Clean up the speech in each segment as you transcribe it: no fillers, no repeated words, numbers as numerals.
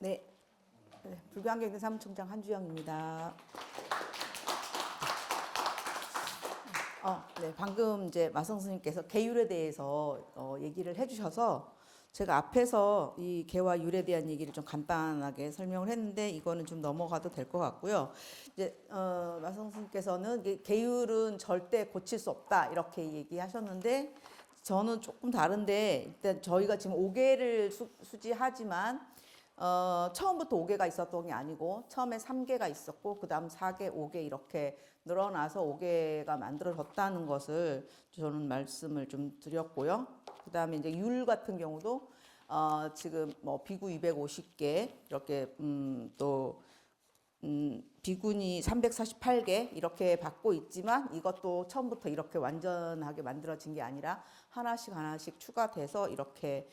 네, 불교환경대 사무총장 한주영입니다. 네, 방금 이제 마성 스님께서 계율에 대해서 얘기를 해주셔서 제가 앞에서 이 계와 율에 대한 얘기를 좀 간단하게 설명을 했는데 이거는 좀 넘어가도 될 것 같고요. 이제 마성 스님께서는 계율은 절대 고칠 수 없다 이렇게 얘기하셨는데 저는 조금 다른데 일단 저희가 지금 5개를 수지하지만 처음부터 5개가 있었던 게 아니고 처음에 3개가 있었고 그 다음 4개, 5개 이렇게 늘어나서 5개가 만들어졌다는 것을 저는 말씀을 좀 드렸고요. 그 다음에 이제 율 같은 경우도 지금 뭐 비구 250개 이렇게 비군이 348개 이렇게 받고 있지만 이것도 처음부터 이렇게 완전하게 만들어진 게 아니라 하나씩 하나씩 추가돼서 이렇게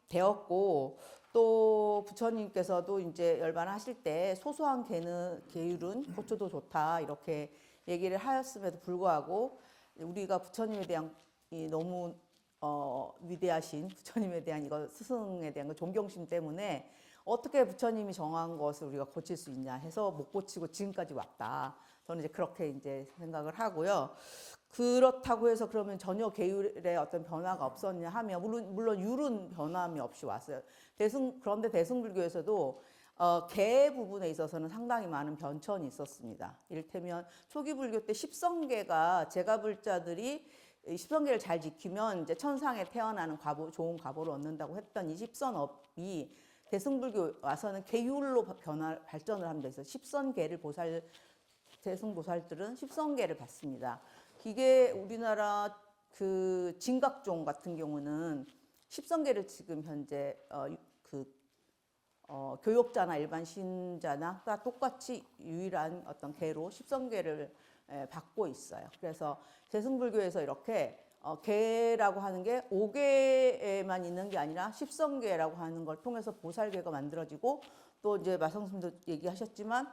되었고 또 부처님께서도 이제 열반하실 때 소소한 계율은 고쳐도 좋다 이렇게 얘기를 하였음에도 불구하고 우리가 부처님에 대한 이 너무 위대하신 부처님에 대한 이거 스승에 대한 그 존경심 때문에 어떻게 부처님이 정한 것을 우리가 고칠 수 있냐 해서 못 고치고 지금까지 왔다. 저는 이제 그렇게 이제 생각을 하고요. 그렇다고 해서 그러면 전혀 계율에 어떤 변화가 없었냐 하면 물론 율은 변함이 없이 왔어요. 그런데 대승불교에서도 계 부분에 있어서는 상당히 많은 변천이 있었습니다. 이를테면 초기 불교 때 십성계가 제가불자들이 십성계를 잘 지키면 이제 천상에 태어나는 좋은 과보를 얻는다고 했던 이 십선업이 대승불교 와서는 계율로 발전을 합니다. 그래서 십선계를 대승보살들은 십선계를 받습니다. 이게 우리나라 그 진각종 같은 경우는 십선계를 지금 현재 교역자나 일반 신자나 똑같이 유일한 어떤 계로 십선계를 받고 있어요. 그래서 대승불교에서 이렇게 계라고 하는 게 5계에만 있는 게 아니라 십선계라고 하는 걸 통해서 보살계가 만들어지고 또 이제 마성스님도 얘기하셨지만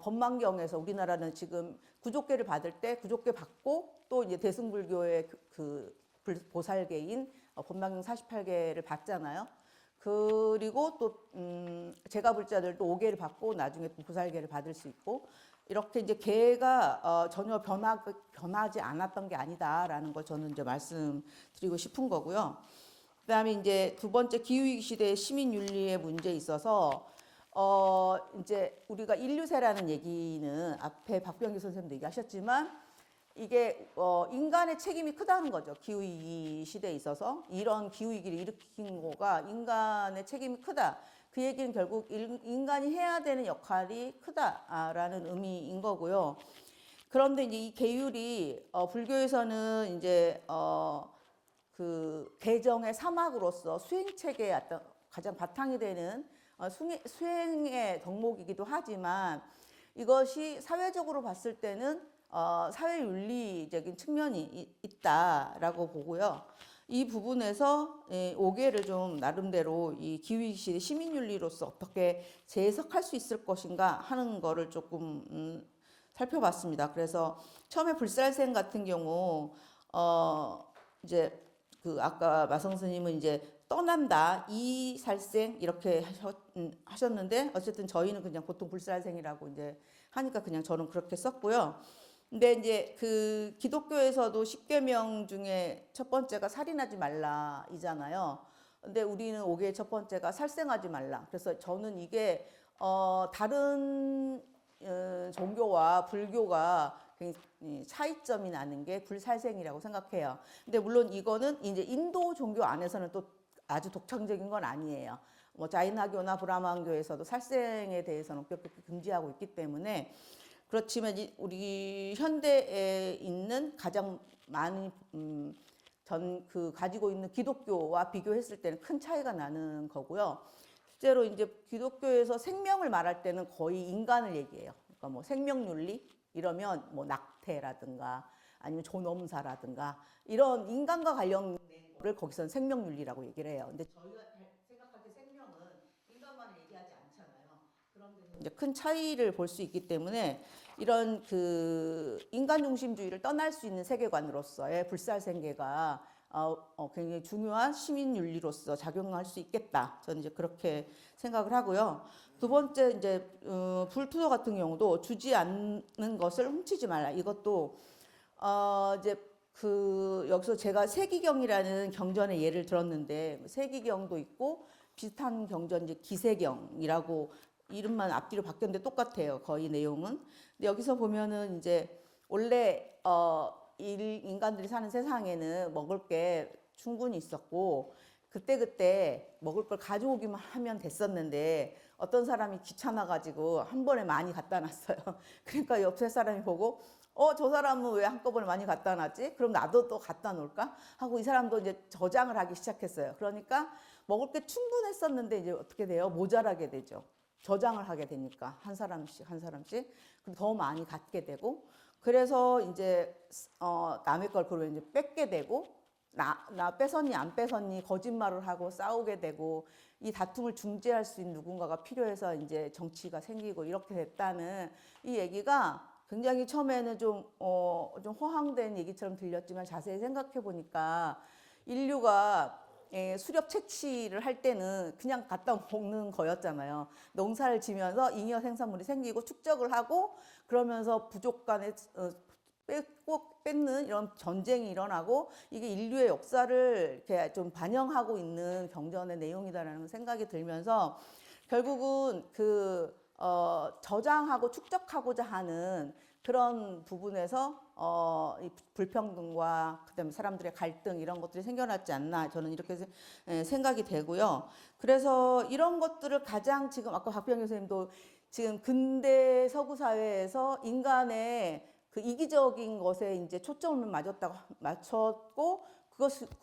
법망경에서 우리나라는 지금 구족계를 받을 때 구족계 받고 또 이제 대승불교의 그 보살계인 법망경 48계를 받잖아요. 그리고 또 제가불자들도 5계를 받고 나중에 또 보살계를 받을 수 있고 이렇게 이제 계가 전혀 변하지 않았던 게 아니다라는 걸 저는 이제 말씀드리고 싶은 거고요. 그다음에 이제 두 번째 기후위기 시대의 시민윤리의 문제에 있어서 이제 우리가 인류세라는 얘기는 앞에 박병기 선생님도 얘기하셨지만 이게 인간의 책임이 크다는 거죠. 기후위기 시대에 있어서 이런 기후위기를 일으킨 거가 인간의 책임이 크다. 그 얘기는 결국 인간이 해야 되는 역할이 크다라는 의미인 거고요. 그런데 이제 이 계율이 불교에서는 이제 그 개정의 사막으로서 수행체계의 어떤 가장 바탕이 되는 수행의 덕목이기도 하지만 이것이 사회적으로 봤을 때는 사회윤리적인 측면이 있다라고 보고요. 이 부분에서 5개를 좀 나름대로 이 기후위기 시민윤리로서 어떻게 재해석할 수 있을 것인가 하는 거를 조금 살펴봤습니다. 그래서 처음에 불살생 같은 경우 이제 그 아까 마성 스님은 이제 떠난다 이살생 이렇게 하셨는데 어쨌든 저희는 그냥 보통 불살생이라고 이제 하니까 그냥 저는 그렇게 썼고요. 근데 이제 그 기독교에서도 10계명 중에 첫 번째가 살인하지 말라이잖아요. 근데 우리는 5계의 첫 번째가 살생하지 말라. 그래서 저는 이게 다른 종교와 불교가 굉장히 차이점이 나는 게 불살생이라고 생각해요. 근데 물론 이거는 이제 인도 종교 안에서는 또 아주 독창적인 건 아니에요. 뭐 자인하교나 브라만교에서도 살생에 대해서는 엄격히 금지하고 있기 때문에 그렇지만 우리 현대에 있는 가장 많은 가지고 있는 기독교와 비교했을 때는 큰 차이가 나는 거고요. 실제로 이제 기독교에서 생명을 말할 때는 거의 인간을 얘기해요. 그러니까 뭐 생명윤리 이러면 뭐 낙태라든가 아니면 존엄사라든가 이런 인간과 관련된 거를 거기서는 생명윤리라고 얘기를 해요. 근데 저희가 생각할 때 생명은 인간만을 얘기하지 않잖아요. 그런 데서 이제 큰 차이를 볼 수 있기 때문에 이런 그 인간 중심주의를 떠날 수 있는 세계관으로서의 불살생계가 굉장히 중요한 시민 윤리로서 작용할 수 있겠다. 저는 이제 그렇게 생각을 하고요. 두 번째 이제 불투도 같은 경우도 주지 않는 것을 훔치지 말라. 이것도 이제 여기서 제가 세기경이라는 경전의 예를 들었는데 세기경도 있고 비슷한 경전 이제 기세경이라고 이름만 앞뒤로 바뀌었는데 똑같아요. 거의 내용은. 근데 여기서 보면은 이제 원래 인간들이 사는 세상에는 먹을 게 충분히 있었고 그때그때 먹을 걸 가져오기만 하면 됐었는데 어떤 사람이 귀찮아가지고 한 번에 많이 갖다 놨어요. 그러니까 옆에 사람이 보고 저 사람은 왜 한꺼번에 많이 갖다 놨지? 그럼 나도 또 갖다 놓을까? 하고 이 사람도 이제 저장을 하기 시작했어요. 그러니까 먹을 게 충분했었는데 이제 어떻게 돼요? 모자라게 되죠. 저장을 하게 되니까 한 사람씩 한 사람씩 더 많이 갖게 되고 그래서 이제 남의 걸 그러면 이제 뺏게 되고 나 뺏었니 안 뺏었니 거짓말을 하고 싸우게 되고 이 다툼을 중재할 수 있는 누군가가 필요해서 이제 정치가 생기고 이렇게 됐다는 이 얘기가 굉장히 처음에는 좀 허황된 얘기처럼 들렸지만 자세히 생각해 보니까 인류가 수렵 채취를 할 때는 그냥 갖다 먹는 거였잖아요. 농사를 지면서 잉여 생산물이 생기고 축적을 하고 그러면서 부족 간에 뺏는 이런 전쟁이 일어나고 이게 인류의 역사를 이렇게 좀 반영하고 있는 경전의 내용이다라는 생각이 들면서 결국은 저장하고 축적하고자 하는 그런 부분에서 이 불평등과 그다음에 사람들의 갈등 이런 것들이 생겨났지 않나 저는 이렇게 생각이 되고요. 그래서 이런 것들을 가장 지금 아까 박병 교수님도 지금 근대 서구 사회에서 인간의 그 이기적인 것에 이제 초점을 맞췄고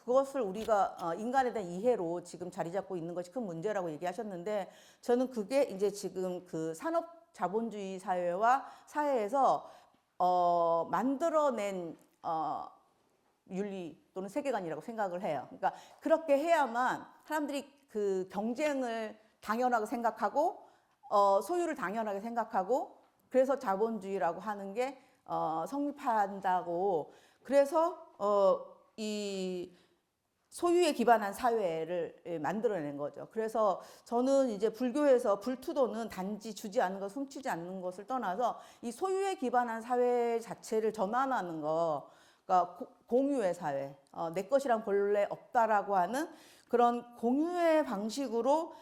그것을 우리가 인간에 대한 이해로 지금 자리 잡고 있는 것이 큰 문제라고 얘기하셨는데 저는 그게 이제 지금 그 산업 자본주의 사회에서 만들어낸 윤리 또는 세계관이라고 생각을 해요. 그러니까 그렇게 해야만 사람들이 그 경쟁을 당연하게 생각하고 소유를 당연하게 생각하고 그래서 자본주의라고 하는 게 성립한다고 그래서 이 소유에 기반한 사회를 만들어낸 거죠. 그래서 저는 이제 불교에서 불투도는 단지 주지 않는 것, 훔치지 않는 것을 떠나서 이 소유에 기반한 사회 자체를 전환하는 거, 그러니까 공유의 사회, 내 것이란 본래 없다라고 하는 그런 공유의 방식으로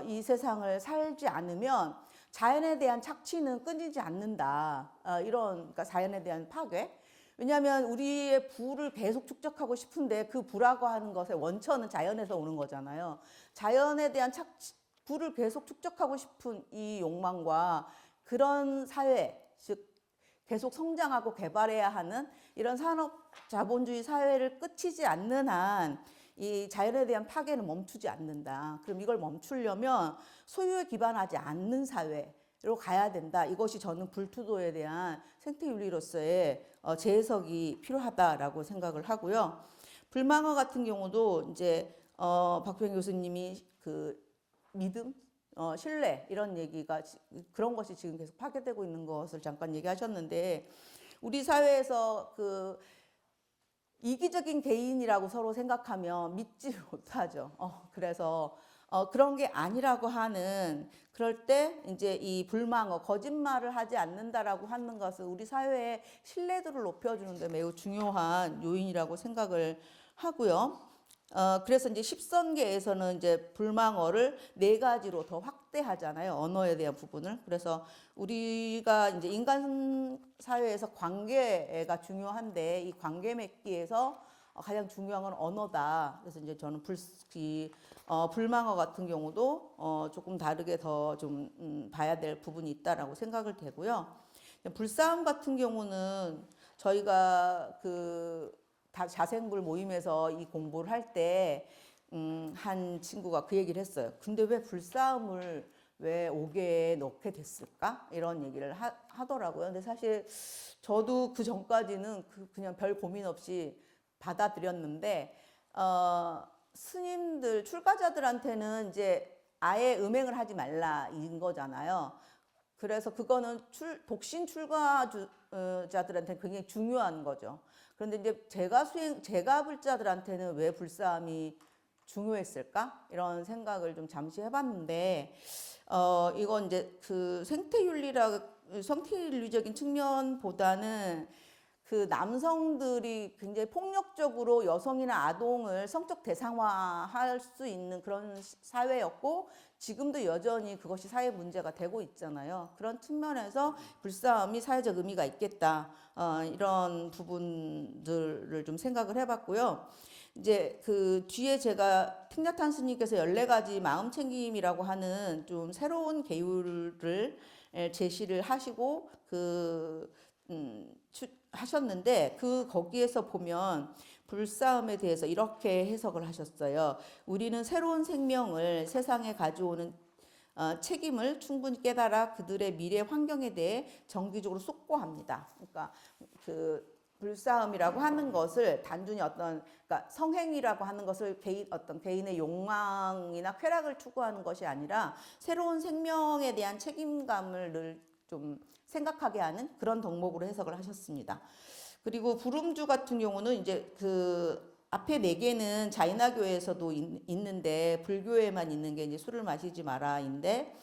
이 세상을 살지 않으면 자연에 대한 착취는 끊이지 않는다. 이런 그러니까 자연에 대한 파괴. 왜냐하면 우리의 부를 계속 축적하고 싶은데 그 부라고 하는 것의 원천은 자연에서 오는 거잖아요. 자연에 대한 부를 계속 축적하고 싶은 이 욕망과 그런 사회, 즉 계속 성장하고 개발해야 하는 이런 산업 자본주의 사회를 끝이지 않는 한 이 자연에 대한 파괴는 멈추지 않는다. 그럼 이걸 멈추려면 소유에 기반하지 않는 사회로 가야 된다. 이것이 저는 불투도에 대한 생태윤리로서의 재해석이 필요하다라고 생각을 하고요. 불망어 같은 경우도 이제 박병 교수님이 그 믿음, 신뢰 이런 얘기가 그런 것이 지금 계속 파괴되고 있는 것을 잠깐 얘기하셨는데 우리 사회에서 그 이기적인 개인이라고 서로 생각하면 믿지 못하죠. 그래서 그런 게 아니라고 하는 그럴 때 이제 이 불망어 거짓말을 하지 않는다라고 하는 것은 우리 사회의 신뢰도를 높여주는 데 매우 중요한 요인이라고 생각을 하고요. 그래서 이제 십선계에서는 이제 불망어를 4가지로 더 확대하잖아요. 언어에 대한 부분을. 그래서 우리가 이제 인간 사회에서 관계가 중요한데 이 관계 맺기에서 가장 중요한 건 언어다. 그래서 이제 저는 불망어 같은 경우도 조금 다르게 더 좀 봐야 될 부분이 있다라고 생각을 되고요. 불싸움 같은 경우는 저희가 자생불 모임에서 이 공부를 할 때 한 친구가 그 얘기를 했어요. 근데 왜 불싸움을 왜 5개에 넣게 됐을까? 이런 얘기를 하더라고요. 근데 사실 저도 그 전까지는 그냥 별 고민 없이 받아들였는데 스님들 출가자들한테는 이제 아예 음행을 하지 말라인 거잖아요. 그래서 그거는 독신 출가자들한테 굉장히 중요한 거죠. 그런데 이제 재가불자들한테는 왜 불사함이 중요했을까? 이런 생각을 좀 잠시 해봤는데, 이건 이제 그 생태윤리적인 측면보다는 그 남성들이 굉장히 폭력적으로 여성이나 아동을 성적 대상화할 수 있는 그런 사회였고, 지금도 여전히 그것이 사회 문제가 되고 있잖아요. 그런 측면에서 불싸움이 사회적 의미가 있겠다. 이런 부분들을 좀 생각을 해봤고요. 이제 그 뒤에 제가 틱나탄 스님께서 14가지 마음챙김이라고 하는 좀 새로운 계율을 제시를 하시고 하셨는데, 거기에서 보면 불싸움에 대해서 이렇게 해석을 하셨어요. 우리는 새로운 생명을 세상에 가져오는 책임을 충분히 깨달아 그들의 미래 환경에 대해 정기적으로 숙고합니다. 그러니까 그 불싸움이라고 하는 것을 단순히 그러니까 성행위라고 하는 것을 어떤 개인의 욕망이나 쾌락을 추구하는 것이 아니라 새로운 생명에 대한 책임감을 늘 좀 생각하게 하는 그런 덕목으로 해석을 하셨습니다. 그리고 불음주 같은 경우는 이제 그 앞에 4개는 자이나교에서도 있는데, 불교에만 있는 게 이제 술을 마시지 마라인데,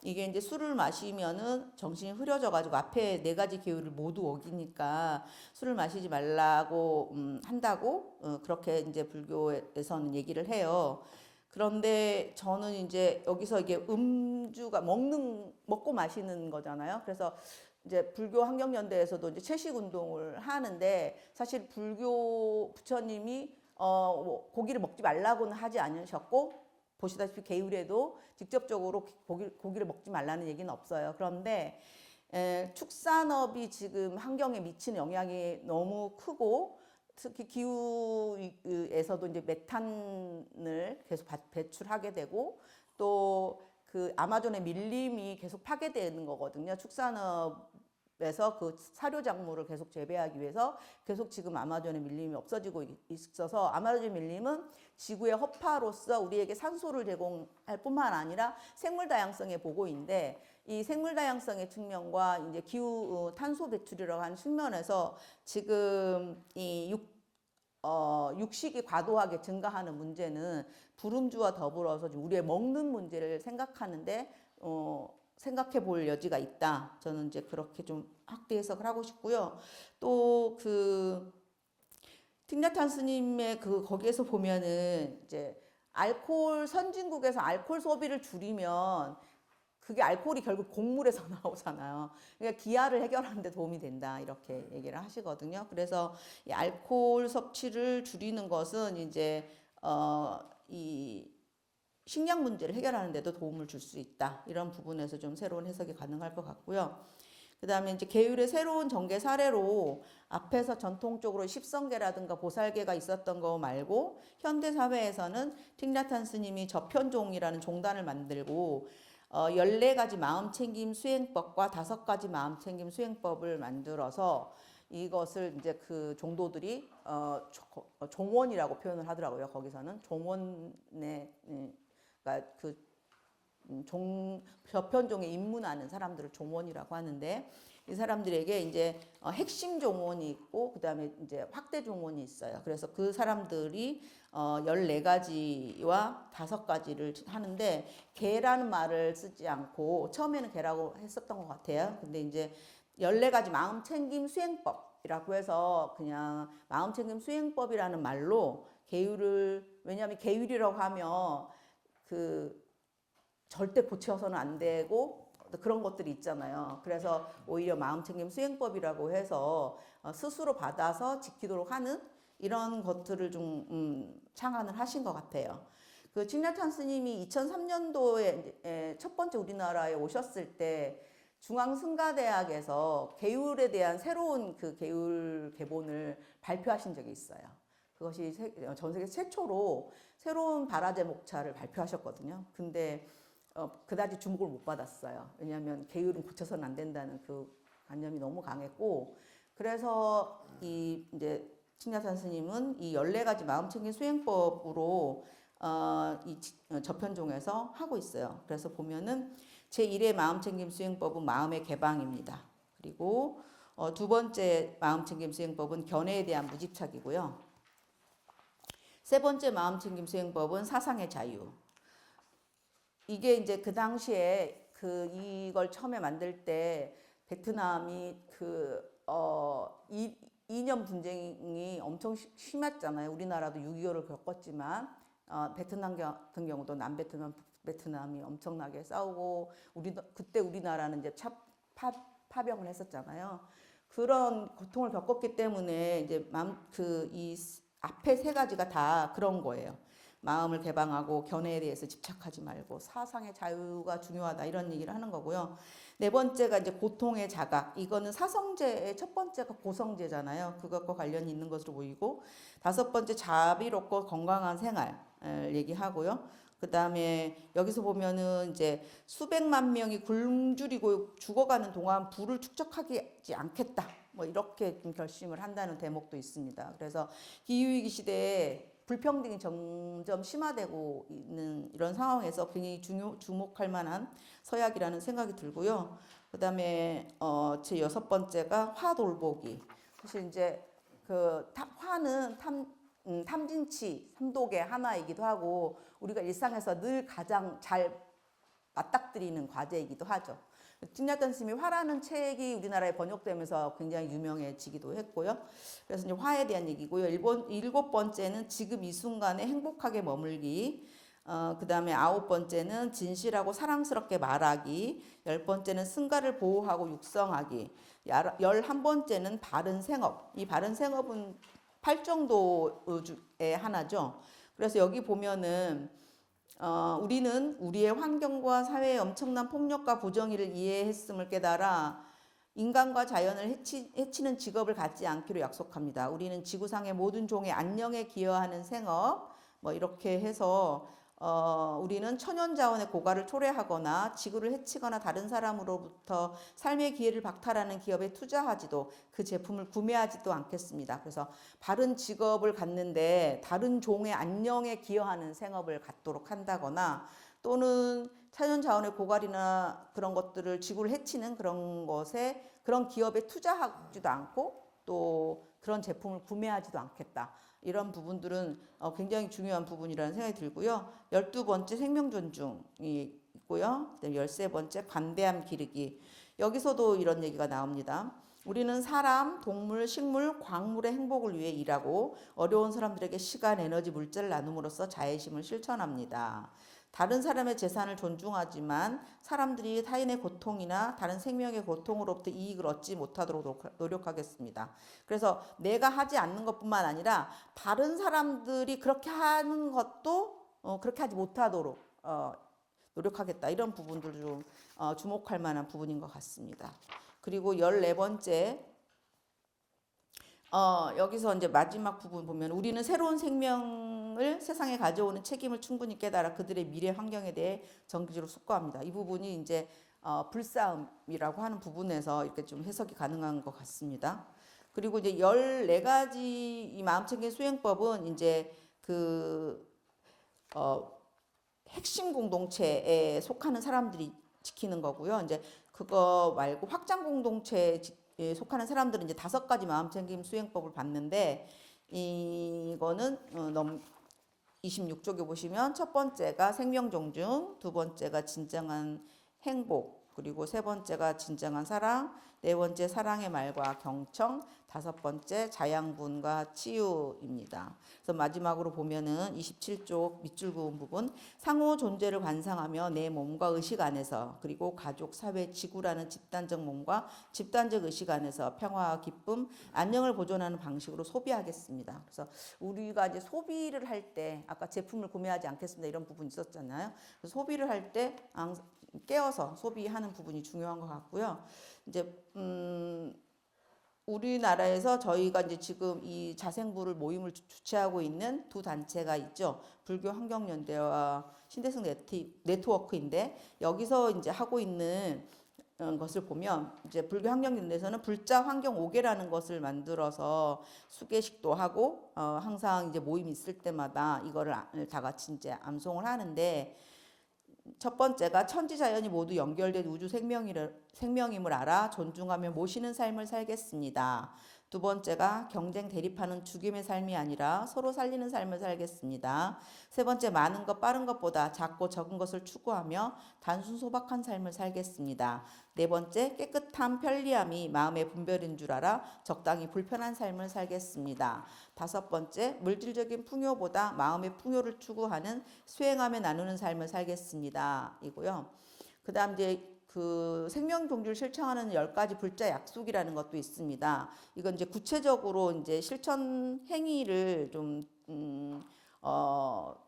이게 이제 술을 마시면은 정신이 흐려져가지고 앞에 4가지 계율을 모두 어기니까 술을 마시지 말라고 한다고 그렇게 이제 불교에서는 얘기를 해요. 그런데 저는 이제 여기서 이게 음주가 먹고 마시는 거잖아요. 그래서 이제 불교 환경연대에서도 이제 채식 운동을 하는데, 사실 불교 부처님이 뭐 고기를 먹지 말라고는 하지 않으셨고, 보시다시피 계율에도 직접적으로 고기를 먹지 말라는 얘기는 없어요. 그런데 축산업이 지금 환경에 미치는 영향이 너무 크고, 특히 기후에서도 이제 메탄을 계속 배출하게 되고, 또 그 아마존의 밀림이 계속 파괴되는 거거든요. 축산업에서 그 사료 작물을 계속 재배하기 위해서 계속 지금 아마존의 밀림이 없어지고 있어서, 아마존 밀림은 지구의 허파로서 우리에게 산소를 제공할 뿐만 아니라 생물 다양성의 보고인데, 이 생물 다양성의 측면과 이제 기후 탄소 배출이라고 하는 측면에서 지금 이 육식이 과도하게 증가하는 문제는 불음주와 더불어서 우리의 먹는 문제를 생각하는데 생각해 볼 여지가 있다. 저는 이제 그렇게 좀 확대 해석을 하고 싶고요. 또 그 틱나탄 스님의 거기에서 보면은 이제 선진국에서 알코올 소비를 줄이면 그게 알코올이 결국 곡물에서 나오잖아요. 그러니까 기아를 해결하는 데 도움이 된다, 이렇게 얘기를 하시거든요. 그래서 이 알코올 섭취를 줄이는 것은 이제 이 식량 문제를 해결하는 데도 도움을 줄 수 있다. 이런 부분에서 좀 새로운 해석이 가능할 것 같고요. 그 다음에 이제 계율의 새로운 전개 사례로 앞에서 전통적으로 십성계라든가 보살계가 있었던 거 말고, 현대 사회에서는 틱나탄 스님이 저편종이라는 종단을 만들고 14가지 마음챙김 수행법과 5가지 마음챙김 수행법을 만들어서 이것을 이제 그 종도들이 종원이라고 표현을 하더라고요. 거기서는 종원에, 그러니까 저편종에 입문하는 사람들을 종원이라고 하는데, 이 사람들에게 이제 핵심 종원이 있고, 그 다음에 이제 확대 종원이 있어요. 그래서 그 사람들이 14가지와 5가지를 하는데, 개라는 말을 쓰지 않고 처음에는 개라고 했었던 것 같아요. 근데 이제 14가지 마음챙김 수행법이라고 해서 그냥 마음챙김 수행법이라는 말로 왜냐하면 계율이라고 하면 절대 고쳐서는 안 되고 그런 것들이 있잖아요. 그래서 오히려 마음챙김 수행법이라고 해서 스스로 받아서 지키도록 하는 이런 것들을 좀 창안을 하신 것 같아요. 그 틱나탄 스님이 2003년도에 첫 번째 우리나라에 오셨을 때 중앙승가대학에서 계율에 대한 새로운 그 계율 개본을 발표하신 적이 있어요. 그것이 전 세계 최초로 새로운 바라제 목차를 발표하셨거든요. 근데 그다지 주목을 못 받았어요. 왜냐하면 계율은 고쳐서는 안 된다는 그 관념이 너무 강했고, 그래서 이제 틱나탄 스님은 이 14가지 마음챙김 수행법으로 저편종에서 하고 있어요. 그래서 보면은 제1의 마음챙김 수행법은 마음의 개방입니다. 그리고 두 번째 마음챙김 수행법은 견해에 대한 무집착이고요. 세 번째 마음챙김 수행법은 사상의 자유. 이게 이제 그 당시에 이걸 처음에 만들 때 베트남이 이념 분쟁이 엄청 심했잖아요. 우리나라도 6.25를 겪었지만 베트남 같은 경우도 남베트남, 북베트남이 엄청나게 싸우고 그때 우리나라는 이제 파병을 했었잖아요. 그런 고통을 겪었기 때문에 이제 이 앞에 세 가지가 다 그런 거예요. 마음을 개방하고 견해에 대해서 집착하지 말고 사상의 자유가 중요하다 이런 얘기를 하는 거고요. 네 번째가 이제 고통의 자각. 이거는 사성제의 첫 번째가 고성제잖아요. 그것과 관련이 있는 것으로 보이고 다섯 번째 자비롭고 건강한 생활 얘기하고요. 그 다음에 여기서 보면은 이제 수백만 명이 굶주리고 죽어가는 동안 부를 축적하지 않겠다. 뭐 이렇게 좀 결심을 한다는 대목도 있습니다. 그래서 기후위기 시대에 불평등이 점점 심화되고 있는 이런 상황에서 굉장히 주목할 만한 서약이라는 생각이 들고요. 그 다음에 제 여섯 번째가 화돌보기. 사실 이제 화는 탐진치, 삼독의 하나이기도 하고 우리가 일상에서 늘 가장 잘 맞닥뜨리는 과제이기도 하죠. 찐야탄 스님이 화라는 책이 우리나라에 번역되면서 굉장히 유명해지기도 했고요. 그래서 이제 화에 대한 얘기고요. 일곱 번째는 지금 이 순간에 행복하게 머물기. 그 다음에 아홉 번째는 진실하고 사랑스럽게 말하기. 열 번째는 승가를 보호하고 육성하기. 11번째는 바른 생업. 이 바른 생업은 팔정도의 하나죠. 그래서 여기 보면은 우리는 우리의 환경과 사회의 엄청난 폭력과 부정의를 이해했음을 깨달아 인간과 자연을 해치는 직업을 갖지 않기로 약속합니다. 우리는 지구상의 모든 종의 안녕에 기여하는 생업, 뭐 이렇게 해서 우리는 천연자원의 고갈을 초래하거나 지구를 해치거나 다른 사람으로부터 삶의 기회를 박탈하는 기업에 투자하지도 그 제품을 구매하지도 않겠습니다. 그래서 바른 직업을 갖는데 다른 종의 안녕에 기여하는 생업을 갖도록 한다거나 또는 천연자원의 고갈이나 그런 것들을 지구를 해치는 그런 기업에 투자하지도 않고 또 그런 제품을 구매하지도 않겠다. 이런 부분들은 굉장히 중요한 부분이라는 생각이 들고요. 12번째 생명 존중이 있고요. 그다음에 13번째 관대함 기르기. 여기서도 이런 얘기가 나옵니다. 우리는 사람, 동물, 식물, 광물의 행복을 위해 일하고 어려운 사람들에게 시간, 에너지, 물자를 나눔으로써 자애심을 실천합니다. 다른 사람의 재산을 존중하지만 사람들이 타인의 고통이나 다른 생명의 고통으로부터 이익을 얻지 못하도록 노력하겠습니다. 그래서 내가 하지 않는 것뿐만 아니라 다른 사람들이 그렇게 하는 것도 그렇게 하지 못하도록 노력하겠다. 이런 부분들 좀 주목할 만한 부분인 것 같습니다. 그리고 14번째 여기서 이제 마지막 부분 보면 우리는 새로운 생명을 세상에 가져오는 책임을 충분히 깨달아 그들의 미래 환경에 대해 정기적으로 숙고합니다. 이 부분이 이제 불싸움이라고 하는 부분에서 이렇게 좀 해석이 가능한 것 같습니다. 그리고 이제 14가지 이 마음챙김 수행법은 이제 핵심 공동체에 속하는 사람들이 지키는 거고요. 이제 그거 말고 확장 공동체에 속하는 사람들은 이제 5가지 마음챙김 수행법을 봤는데 이거는 26쪽에 보시면 첫 번째가 생명 존중, 두 번째가 진정한 행복, 그리고 세 번째가 진정한 사랑, 네 번째 사랑의 말과 경청, 다섯 번째 자양분과 치유입니다. 그래서 마지막으로 보면은 27쪽 밑줄 그은 부분 상호 존재를 관상하며 내 몸과 의식 안에서 그리고 가족, 사회, 지구라는 집단적 몸과 집단적 의식 안에서 평화와 기쁨, 안녕을 보존하는 방식으로 소비하겠습니다. 그래서 우리가 이제 소비를 할 때 아까 제품을 구매하지 않겠습니다 이런 부분 있었잖아요. 그래서 소비를 할 때 깨어서 소비하는 부분이 중요한 것 같고요. 이제 우리나라에서 저희가 이제 지금 이 자생부를 모임을 주최하고 있는 두 단체가 있죠. 불교 환경연대와 신대승 네트워크인데 여기서 이제 하고 있는 것을 보면 이제 불교 환경연대에서는 불자 환경 5개라는 것을 만들어서 수계식도 하고 항상 이제 모임 있을 때마다 이거를 다 같이 이제 암송을 하는데 첫 번째가 천지자연이 모두 연결된 우주 생명임을 알아 존중하며 모시는 삶을 살겠습니다. 두 번째가 경쟁 대립하는 죽임의 삶이 아니라 서로 살리는 삶을 살겠습니다. 세 번째, 많은 것 빠른 것보다 작고 적은 것을 추구하며 단순 소박한 삶을 살겠습니다. 네 번째, 깨끗함 편리함이 마음의 분별인 줄 알아 적당히 불편한 삶을 살겠습니다. 다섯 번째, 물질적인 풍요보다 마음의 풍요를 추구하는 수행하며 나누는 삶을 살겠습니다. 이고요. 그다음 이제 그 생명 종주를 실천하는 10가지 불자 약속이라는 것도 있습니다. 이건 이제 구체적으로 이제 실천 행위를 좀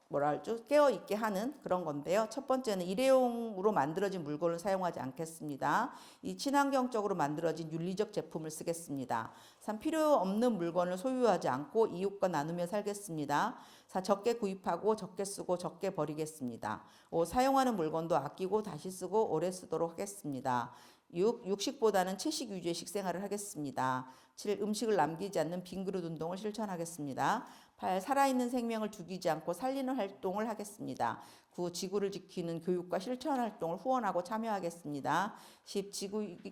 뭐라 할죠? 깨어 있게 하는 그런 건데요. 첫 번째는 일회용으로 만들어진 물건을 사용하지 않겠습니다. 이 친환경적으로 만들어진 윤리적 제품을 쓰겠습니다. 3. 필요 없는 물건을 소유하지 않고 이웃과 나누며 살겠습니다. 4. 적게 구입하고 적게 쓰고 적게 버리겠습니다. 5. 사용하는 물건도 아끼고 다시 쓰고 오래 쓰도록 하겠습니다. 6. 육식보다는 채식 위주의 식생활을 하겠습니다. 7. 음식을 남기지 않는 빈 그릇 운동을 실천하겠습니다. 8. 살아있는 생명을 죽이지 않고 살리는 활동을 하겠습니다. 9. 지구를 지키는 교육과 실천 활동을 후원하고 참여하겠습니다. 10.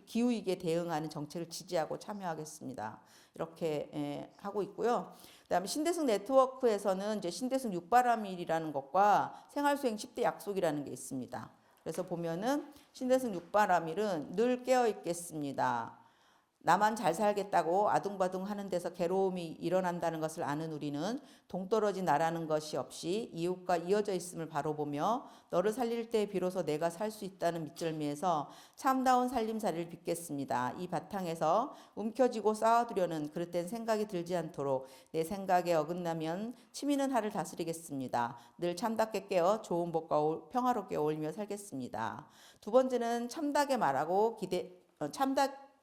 기후위기에 대응하는 정책을 지지하고 참여하겠습니다. 이렇게 하고 있고요. 그다음에 신대승 네트워크에서는 이제 신대승 육바라밀이라는 것과 생활수행 10대 약속이라는 게 있습니다. 그래서 보면은 신대승 육바라밀은 늘 깨어 있겠습니다. 나만 잘 살겠다고 아둥바둥 하는 데서 괴로움이 일어난다는 것을 아는 우리는 동떨어진 나라는 것이 없이 이웃과 이어져 있음을 바로 보며 너를 살릴 때 비로소 내가 살 수 있다는 밑절미에서 참다운 살림살이를 빚겠습니다. 이 바탕에서 움켜쥐고 쌓아두려는 그릇된 생각이 들지 않도록 내 생각에 어긋나면 치미는 하를 다스리겠습니다. 늘 참답게 깨어 좋은 복과 평화롭게 어울리며 살겠습니다. 두 번째는 참되게 말하고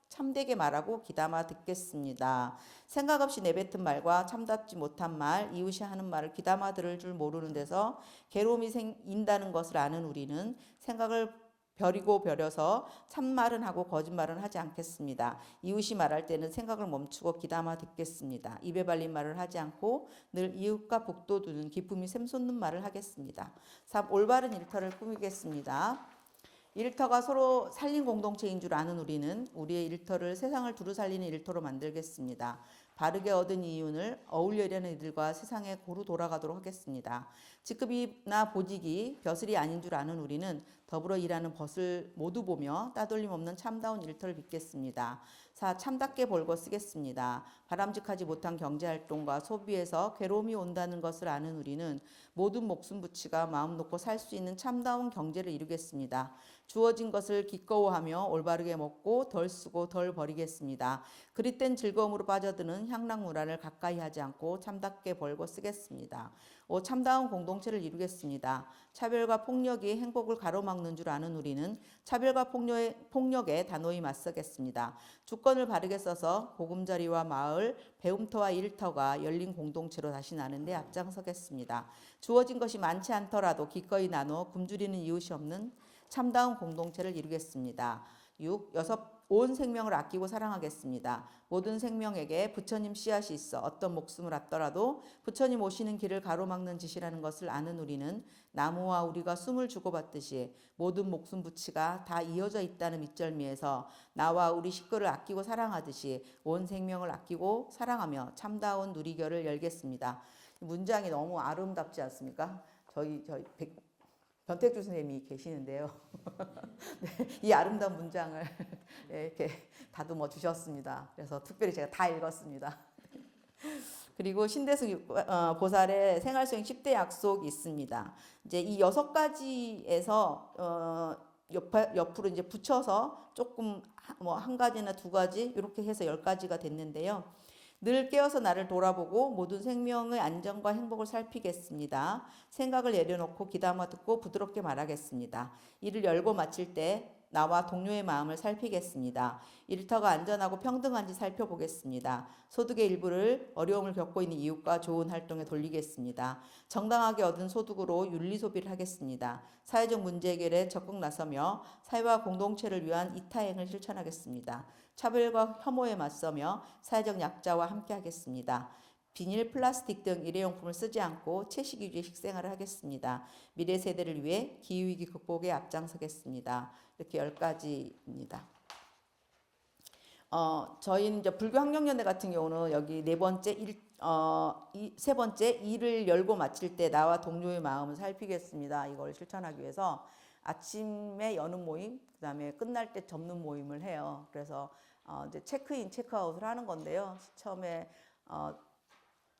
참되게 말하고 귀담아 듣겠습니다. 생각 없이 내뱉은 말과 참답지 못한 말, 이웃이 하는 말을 귀담아 들을 줄 모르는 데서 괴로움이 생긴다는 것을 아는 우리는 생각을 버려서 참말은 하고 거짓말은 하지 않겠습니다. 이웃이 말할 때는 생각을 멈추고 귀담아 듣겠습니다. 입에 발린 말을 하지 않고 늘 이웃과 복도 두는 기쁨이 샘솟는 말을 하겠습니다. 3. 올바른 일터를 꾸미겠습니다. 일터가 서로 살린 공동체인 줄 아는 우리는 우리의 일터를 세상을 두루 살리는 일터로 만들겠습니다. 바르게 얻은 이윤을 어울려려는 이들과 세상에 고루 돌아가도록 하겠습니다. 직급이나 보직이 벼슬이 아닌 줄 아는 우리는 더불어 일하는 벗을 모두 보며 따돌림 없는 참다운 일터를 빚겠습니다. 4. 참답게 벌고 쓰겠습니다. 바람직하지 못한 경제활동과 소비에서 괴로움이 온다는 것을 아는 우리는 모든 목숨 부치가 마음 놓고 살 수 있는 참다운 경제를 이루겠습니다. 주어진 것을 기꺼워하며 올바르게 먹고 덜 쓰고 덜 버리겠습니다. 그릇된 즐거움으로 빠져드는 향락문화를 가까이 하지 않고 참답게 벌고 쓰겠습니다. 5. 참다운 공동체를 이루겠습니다. 차별과 폭력이 행복을 가로막는 줄 아는 우리는 차별과 폭력에 단호히 맞서겠습니다. 주권을 바르게 써서 보금자리와 마을, 배움터와 일터가 열린 공동체로 다시 나는 데 앞장서겠습니다. 주어진 것이 많지 않더라도 기꺼이 나눠 굶주리는 이웃이 없는 참다운 공동체를 이루겠습니다. 6. 온 생명을 아끼고 사랑하겠습니다. 모든 생명에게 부처님 씨앗이 있어 어떤 목숨을 얻더라도 부처님 오시는 길을 가로막는 짓이라는 것을 아는 우리는 나무와 우리가 숨을 주고받듯이 모든 목숨 부치가 다 이어져 있다는 밑절미에서 나와 우리 식구를 아끼고 사랑하듯이 온 생명을 아끼고 사랑하며 참다운 누리결을 열겠습니다. 문장이 너무 아름답지 않습니까? 저희 변택주 선생님이 계시는데요. 네, 이 아름다운 문장을 이렇게 다듬어 주셨습니다. 그래서 특별히 제가 다 읽었습니다. 그리고 신대승 보살의 생활수행 10대 약속이 있습니다. 이제 이 6가지에서 옆으로 이제 붙여서 조금 뭐 한 가지나 두 가지 이렇게 해서 10가지가 됐는데요. 늘 깨어서 나를 돌아보고 모든 생명의 안전과 행복을 살피겠습니다. 생각을 내려놓고 귀담아 듣고 부드럽게 말하겠습니다. 이를 열고 마칠 때 나와 동료의 마음을 살피겠습니다. 일터가 안전하고 평등한지 살펴보겠습니다. 소득의 일부를 어려움을 겪고 있는 이웃과 좋은 활동에 돌리겠습니다. 정당하게 얻은 소득으로 윤리 소비를 하겠습니다. 사회적 문제 해결에 적극 나서며 사회와 공동체를 위한 이타행을 실천하겠습니다. 차별과 혐오에 맞서며 사회적 약자와 함께하겠습니다. 비닐, 플라스틱 등 일회용품을 쓰지 않고 채식 위주의 식생활을 하겠습니다. 미래 세대를 위해 기후위기 극복에 앞장서겠습니다. 이렇게 10가지입니다. 저희는 이제 불교환경연대 같은 경우는 여기 세 번째 일을 열고 마칠 때 나와 동료의 마음을 살피겠습니다. 이걸 실천하기 위해서 아침에 여는 모임, 그다음에 끝날 때 접는 모임을 해요. 그래서 이제 체크인, 체크아웃을 하는 건데요. 처음에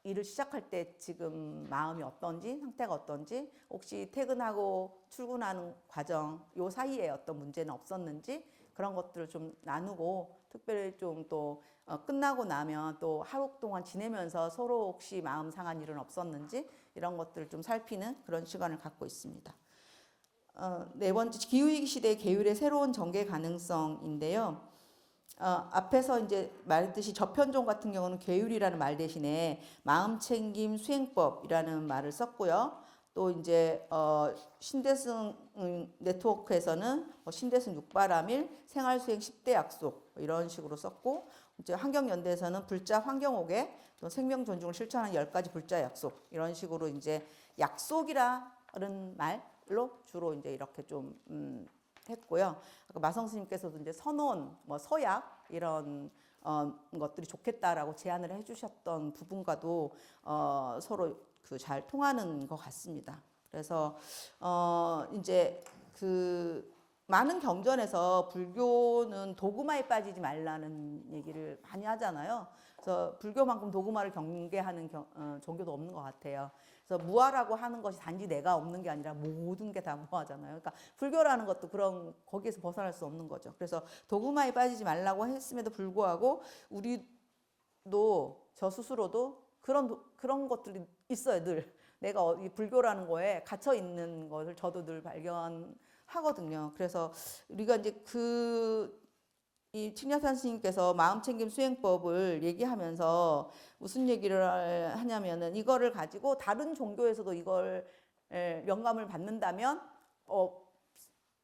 일을 시작할 때 지금 마음이 어떤지, 상태가 어떤지, 혹시 퇴근하고 출근하는 과정 요 사이에 어떤 문제는 없었는지 그런 것들을 좀 나누고, 특별히 좀 또 끝나고 나면 또 하루 동안 지내면서 서로 혹시 마음 상한 일은 없었는지 이런 것들을 좀 살피는 그런 시간을 갖고 있습니다. 네 번째, 기후위기 시대의 계율의 새로운 전개 가능성인데요. 앞에서 이제 말했듯이 저편종 같은 경우는 계율이라는 말 대신에 마음챙김 수행법이라는 말을 썼고요. 또 이제 신대승 네트워크에서는 신대승 육바라밀 생활수행 10대 약속 이런 식으로 썼고, 이제 환경연대에서는 불자 환경오개 또 생명 존중을 실천하는 10가지 불자 약속 이런 식으로 이제 약속이라는 말로 주로 이제 이렇게 좀 했고요. 아까 마성 스님께서도 이제 선언, 뭐 서약 이런 것들이 좋겠다라고 제안을 해주셨던 부분과도 서로 잘 통하는 것 같습니다. 그래서 이제 많은 경전에서 불교는 도구마에 빠지지 말라는 얘기를 많이 하잖아요. 그래서 불교만큼 도구마를 경계하는 종교도 없는 것 같아요. 그래서 무아라고 하는 것이 단지 내가 없는 게 아니라 모든 게 다 무아잖아요. 그러니까 불교라는 것도 거기에서 벗어날 수 없는 거죠. 그래서 도구마에 빠지지 말라고 했음에도 불구하고 우리도 저 스스로도 그런 것들이 있어요. 늘 내가 이 불교라는 거에 갇혀 있는 것을 저도 늘 발견하거든요. 그래서 우리가 이제 이 칭야산 스님께서 마음챙김 수행법을 얘기하면서 무슨 얘기를 하냐면은, 이거를 가지고 다른 종교에서도 이걸 영감을 받는다면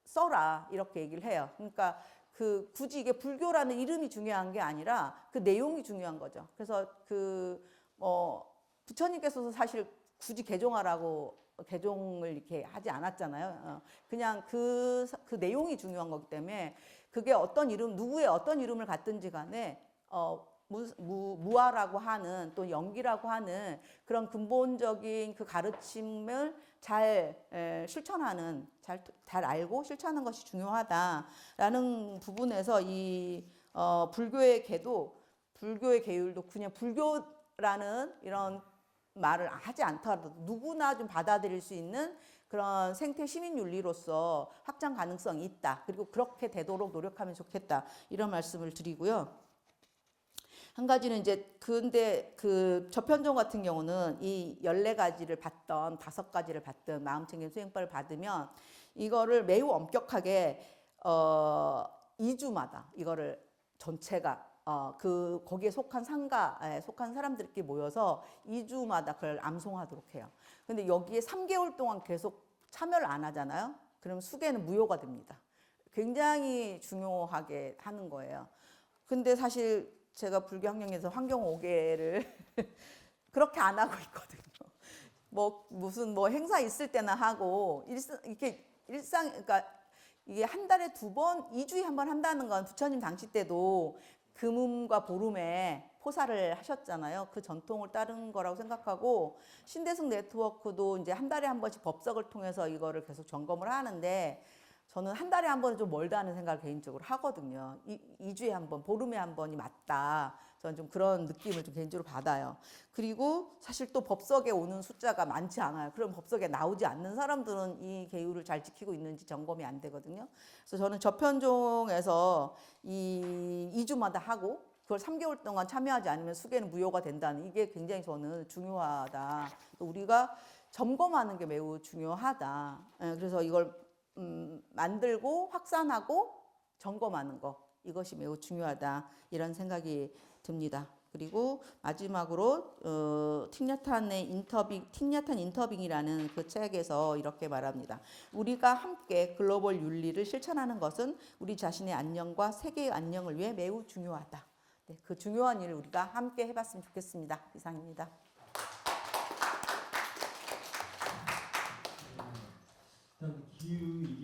써라 이렇게 얘기를 해요. 그러니까 굳이 이게 불교라는 이름이 중요한 게 아니라 그 내용이 중요한 거죠. 그래서 부처님께서도 사실 굳이 개종을 이렇게 하지 않았잖아요. 그냥 그 내용이 중요한 거기 때문에 그게 누구의 어떤 이름을 갖든지 간에 무아라고 하는 또 영기라고 하는 그런 근본적인 그 가르침을 잘 실천하는, 잘 알고 실천하는 것이 중요하다라는 부분에서 이 불교의 계율도 그냥 불교라는 이런 말을 하지 않더라도 누구나 좀 받아들일 수 있는 그런 생태 시민 윤리로서 확장 가능성이 있다. 그리고 그렇게 되도록 노력하면 좋겠다. 이런 말씀을 드리고요. 한 가지는 이제 근데 저편종 같은 경우는 이 14가지를 받던 5가지를 받던 마음챙김 수행법을 받으면 이거를 매우 엄격하게 2주마다 이거를 전체가 거기에 속한 상가에 속한 사람들끼리 모여서 2주마다 그걸 암송하도록 해요. 근데 여기에 3개월 동안 계속 참여를 안 하잖아요. 그럼 수계는 무효가 됩니다. 굉장히 중요하게 하는 거예요. 근데 사실 제가 불교환경에서 환경 5개를 그렇게 안 하고 있거든요. 무슨 행사 있을 때나 하고 그러니까 이게 한 달에 2번, 2주에 한 번 한다는 건 부처님 당시 때도 금음과 보름에 포사를 하셨잖아요. 그 전통을 따른 거라고 생각하고, 신대승 네트워크도 이제 한 달에 한 번씩 법석을 통해서 이거를 계속 점검을 하는데, 저는 한 달에 한 번은 좀 멀다는 생각을 개인적으로 하거든요. 2주에 한 번, 보름에 한 번이 맞다. 저는 좀 그런 느낌을 좀 개인적으로 받아요. 그리고 사실 또 법석에 오는 숫자가 많지 않아요. 그럼 법석에 나오지 않는 사람들은 이 계율을 잘 지키고 있는지 점검이 안 되거든요. 그래서 저는 저편종에서 2주마다 하고 그걸 3개월 동안 참여하지 않으면 수계는 무효가 된다는, 이게 굉장히 저는 중요하다. 우리가 점검하는 게 매우 중요하다. 그래서 이걸 만들고 확산하고 점검하는 거 이것이 매우 중요하다 이런 생각이 듭니다. 그리고 마지막으로 틱야탄 인터빙이라는 그 책에서 이렇게 말합니다. 우리가 함께 글로벌 윤리를 실천하는 것은 우리 자신의 안녕과 세계의 안녕을 위해 매우 중요하다. 네, 그 중요한 일을 우리가 함께 해봤으면 좋겠습니다. 이상입니다. 일단 기후 위기